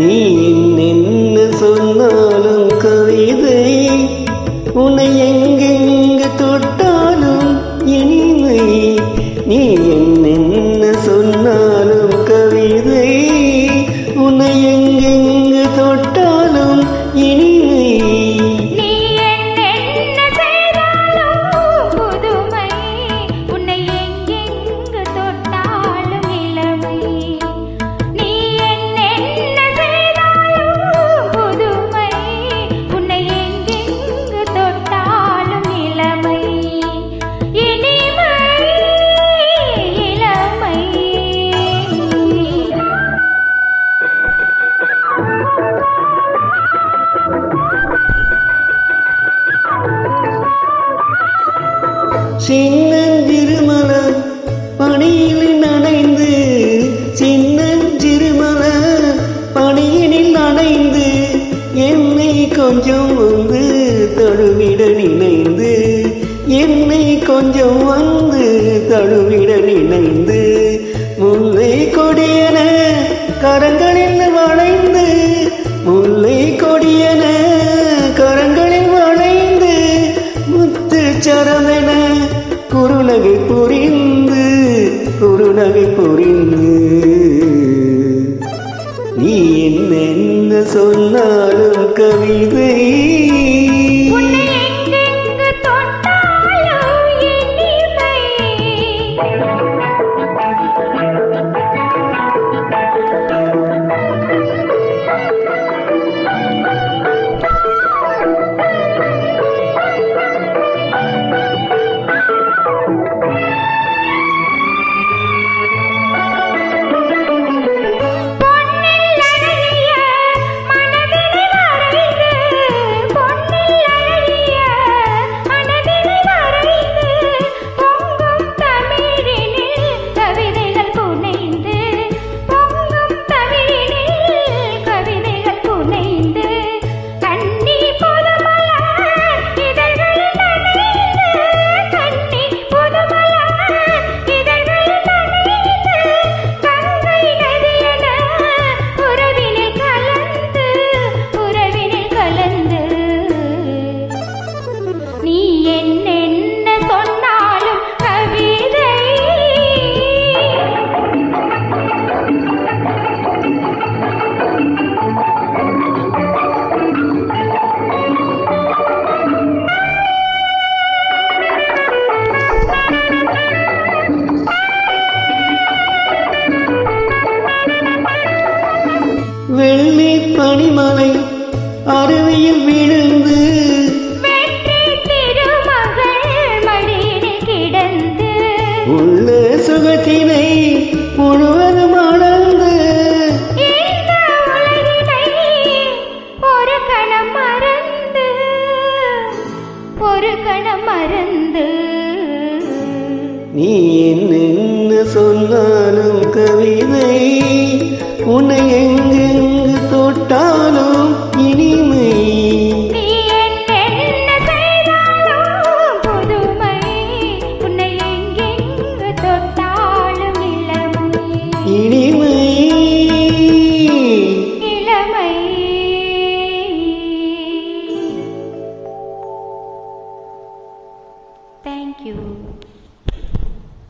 நீ என்ன சொன்னாலும் கவிதை, உன்னை எங்கெங்கு தொட்டாலும் இனிமை. நீ என்ன சொன்னாலும் கவிதை, உன்னை எங்கெங்கு தொட்டாலும் இனிமை. சின்னஞ்சிறுமலர் பணியில் நனைந்து, சின்னஞ்சிறுமலர் பணியினில் நனைந்து, என்னை கொஞ்சம் வந்து தழுவிட நினைந்து, என்னை கொஞ்சம் வந்து தழுவிட நினைந்து, முல்லை கொடியன கரங்களில் வளைந்து, முல்லை கொடியன கரங்களில் வளைந்து, முத்து சரமென குறுநகை புரிந்து, குறுநகை புரிந்து. நீ என்ன சொன்னாலும் கவிதை, வெள்ளி பனிமலை அருவியில் விழுந்து, உள்ள சுகத்தினை முழுவதும் அடர்ந்து, ஒரு கணம் மறந்து, ஒரு கணம் மறந்து. நீ என்ன சொன்னாலும் கவிதை, உன்னை எங்கெங்கு தொட்டாலும் இனிமை. நீ என்ன செய்தாலும் புதுமை, உன்னை எங்கெங்கு தொட்டாலும் இளமை. இனிமை இளமை. Thank you.